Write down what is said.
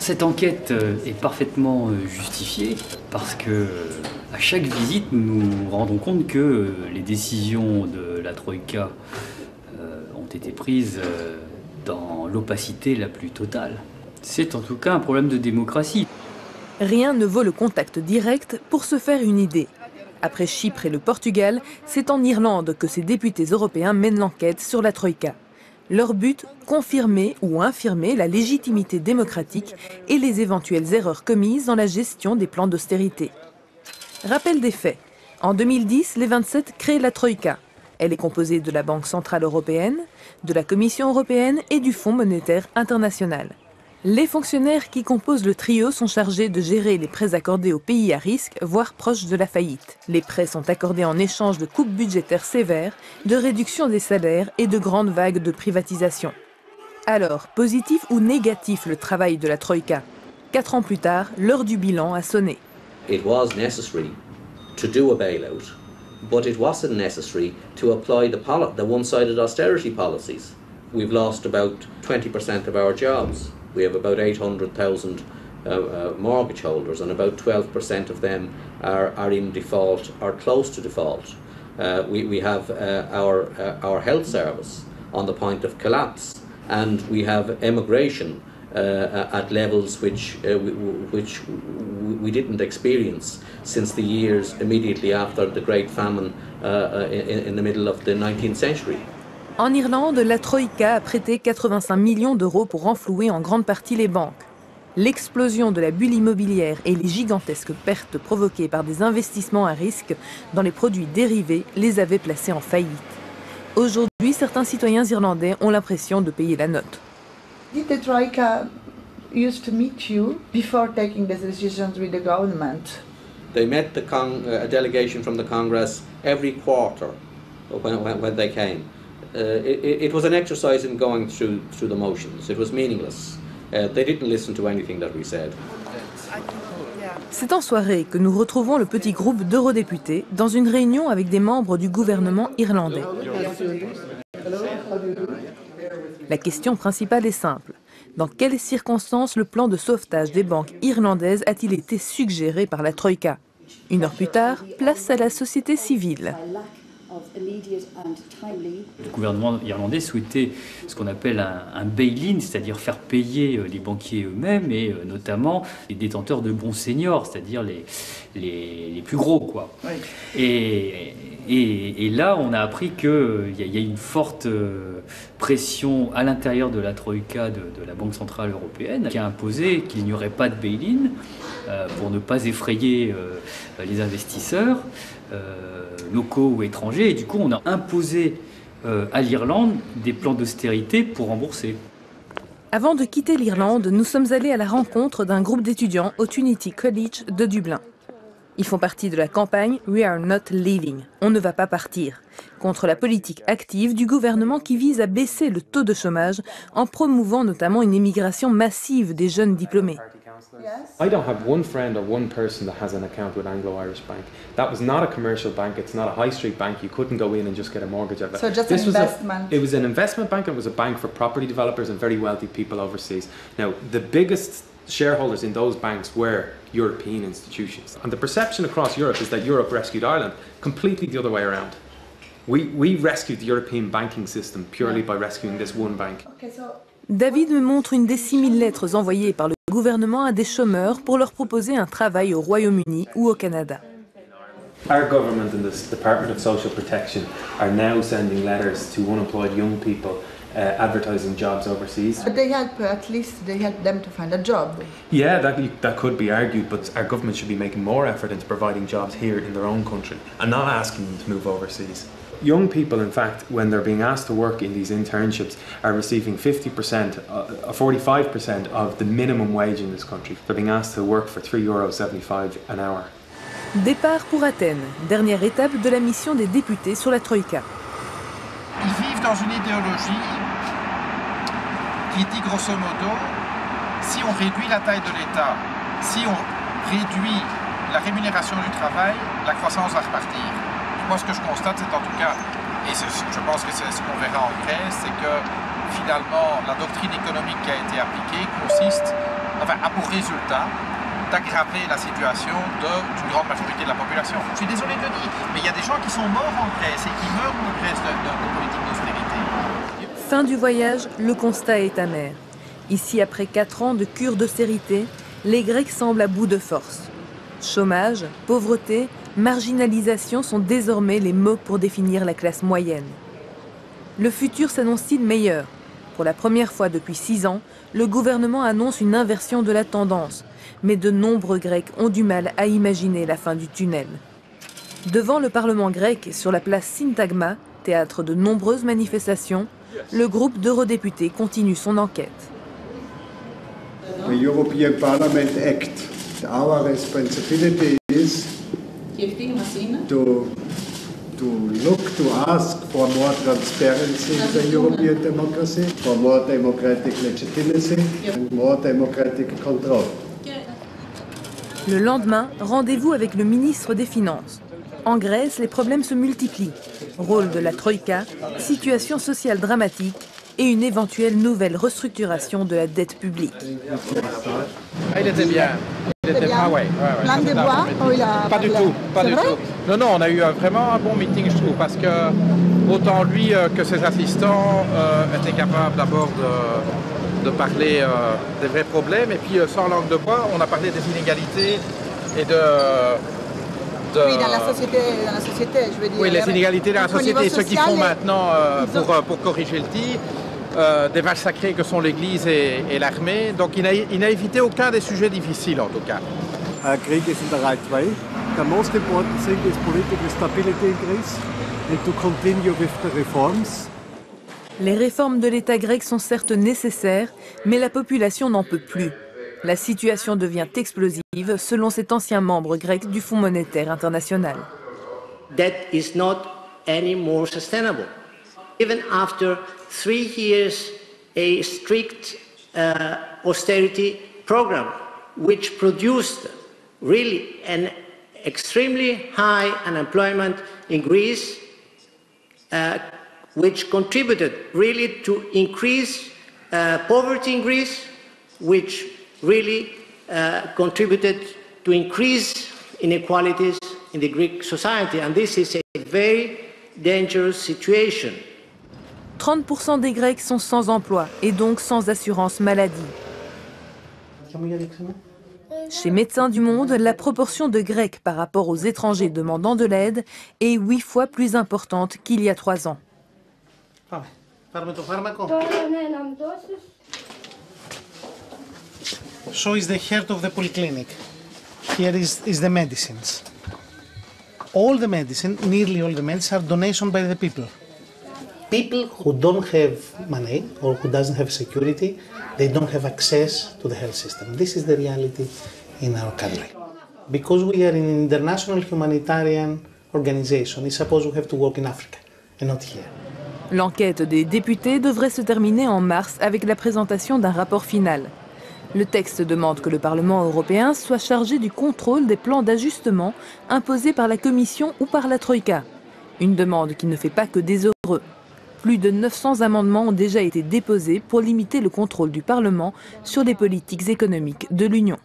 Cette enquête est parfaitement justifiée parce que à chaque visite, nous nous rendons compte que les décisions de la Troïka ont été prises dans l'opacité la plus totale. C'est en tout cas un problème de démocratie. Rien ne vaut le contact direct pour se faire une idée. Après Chypre et le Portugal, c'est en Irlande que ces députés européens mènent l'enquête sur la Troïka. Leur but, confirmer ou infirmer la légitimité démocratique et les éventuelles erreurs commises dans la gestion des plans d'austérité. Rappel des faits. En 2010, les 27 créent la Troïka. Elle est composée de la Banque centrale européenne, de la Commission européenne et du Fonds monétaire international. Les fonctionnaires qui composent le trio sont chargés de gérer les prêts accordés aux pays à risque, voire proches de la faillite. Les prêts sont accordés en échange de coupes budgétaires sévères, de réduction des salaires et de grandes vagues de privatisation. Alors, positif ou négatif le travail de la Troïka? 4 ans plus tard, l'heure du bilan a sonné. It was necessary to do a bailout, but it wasn't necessary to apply the one-sided austerity policies. We've lost about 20% of our jobs. We have about 800,000 mortgage holders, and about 12% of them are in default or close to default. We have our health service on the point of collapse, and we have immigration at levels which we didn't experience since the years immediately after the Great Famine in the middle of the 19th century. En Irlande, la Troïka a prêté 85 millions d'euros pour renflouer en grande partie les banques. L'explosion de la bulle immobilière et les gigantesques pertes provoquées par des investissements à risque dans les produits dérivés les avaient placés en faillite. Aujourd'hui, certains citoyens irlandais ont l'impression de payer la note. Did the Troika used to meet you before taking the decisions with the government? They met a delegation from the Congress every quarter when they came. It was an exercise in going through the motions. It was meaningless. They didn't listen to anything that we said. C'est en soirée que nous retrouvons le petit groupe d'eurodéputés dans une réunion avec des membres du gouvernement irlandais. La question principale est simple. Dans quelles circonstances le plan de sauvetage des banques irlandaises a-t-il été suggéré par la Troïka? 1 heure plus tard, place à la société civile. Le gouvernement irlandais souhaitait ce qu'on appelle un bail-in, c'est-à-dire faire payer les banquiers eux-mêmes et notamment les détenteurs de bons seniors, c'est-à-dire les plus gros, quoi. Oui. Et là, on a appris qu'il y a une forte pression à l'intérieur de la Troïka de la Banque centrale européenne qui a imposé qu'il n'y aurait pas de bail-in pour ne pas effrayer les investisseurs locaux ou étrangers. Et du coup, on a imposé à l'Irlande des plans d'austérité pour rembourser. Avant de quitter l'Irlande, nous sommes allés à la rencontre d'un groupe d'étudiants au Trinity College de Dublin. Ils font partie de la campagne « We are not leaving », on ne va pas partir, contre la politique active du gouvernement qui vise à baisser le taux de chômage en promouvant notamment une émigration massive des jeunes diplômés. I don't have one friend or one person that has an account with Anglo-Irish Bank. That was not a commercial bank, it's not a high street bank, you couldn't go in and just get a mortgage out of it. So just an investment? It was an investment bank, and it was a bank for property developers and very wealthy people overseas. Now, the biggest shareholders in those banks were European institutions. And the perception across Europe is that Europe rescued Ireland. Completely the other way around. We rescued the European banking system purely by rescuing this one bank. David me montre une des 6000 lettres envoyées par le gouvernement à des chômeurs pour leur proposer un travail au Royaume-Uni ou au Canada. Our government and the Department of Social Protection are now sending letters to unemployed young people advertising jobs overseas. But at least they help them to find a job. Yeah, that could be argued, but our government should be making more effort into providing jobs here in their own country and not asking them to move overseas. Young people, in fact, when they're being asked to work in these internships, are receiving 45% of the minimum wage in this country. They're being asked to work for €3.75 an hour. Départ pour Athènes, dernière étape de la mission des députés sur la Troïka. Ils vivent dans une idéologie qui dit grosso modo, si on réduit la taille de l'État, si on réduit la rémunération du travail, la croissance va repartir. Moi, ce que je constate, c'est en tout cas, et je pense que c'est ce qu'on verra en Grèce, c'est que finalement, la doctrine économique qui a été appliquée consiste enfin, a pour résultat d'aggraver la situation d'une grande majorité de la population. Je suis désolé de le dire, mais il y a des gens qui sont morts en Grèce et qui meurent en Grèce de politique d'austérité. Fin du voyage, le constat est amer. Ici, après 4 ans de cure d'austérité, les Grecs semblent à bout de force. Chômage, pauvreté, marginalisation sont désormais les mots pour définir la classe moyenne. Le futur s'annonce-t-il meilleur? Pour la première fois depuis 6 ans, le gouvernement annonce une inversion de la tendance. Mais de nombreux Grecs ont du mal à imaginer la fin du tunnel. Devant le Parlement grec, sur la place Syntagma, théâtre de nombreuses manifestations, le groupe d'eurodéputés continue son enquête. The European Parliament Act. Our responsibility is to look, to ask for more transparency in the European democracy, for more democratic legitimacy and more democratic control. Le lendemain, rendez-vous avec le ministre des Finances. En Grèce, les problèmes se multiplient. Rôle de la Troïka, situation sociale dramatique et une éventuelle nouvelle restructuration de la dette publique. Il était bien. Il était bien, ouais. Langue de bois, il a Pas du tout, pas du tout. Non, non, on a eu vraiment un bon meeting, je trouve, parce que autant lui que ses assistants étaient capables d'abord de parler des vrais problèmes, et puis sans langue de bois, on a parlé des inégalités et de... Oui, dans la société, je veux dire. Oui, les inégalités dans la société, ce qu'ils font maintenant pour corriger le tir, des vaches sacrées que sont l'Église et l'armée. Donc il n'a évité aucun des sujets difficiles, en tout cas. Krieg is in der right way. The most important thing is political stability in Greece and to continue with the reforms. Les réformes de l'État grec sont certes nécessaires, mais la population n'en peut plus. La situation devient explosive, selon cet ancien membre grec du Fonds monétaire international. That is not any more sustainable. Even after 3 years, a strict austerity program, which produced really an extremely high unemployment in Greece, which contributed really to increase poverty in Greece, which really contributed to increase inequalities in the Greek society. And this is a very dangerous situation. 30% des Grecs sont sans emploi et donc sans assurance maladie. Chez Médecins du Monde, la proportion de Grecs par rapport aux étrangers demandant de l'aide est 8 fois plus importante qu'il y a 3 ans. So is the heart of the polyclinic. Here is the medicines. All the medicine, nearly all the medicines, are donation by the people. People who don't have money or who doesn't have security, they don't have access to the health system. This is the reality in our country. Because we are an international humanitarian organization, it's supposed we have to work in Africa and not here. L'enquête des députés devrait se terminer en mars avec la présentation d'un rapport final. Le texte demande que le Parlement européen soit chargé du contrôle des plans d'ajustement imposés par la Commission ou par la Troïka. Une demande qui ne fait pas que des heureux. Plus de 900 amendements ont déjà été déposés pour limiter le contrôle du Parlement sur les politiques économiques de l'Union.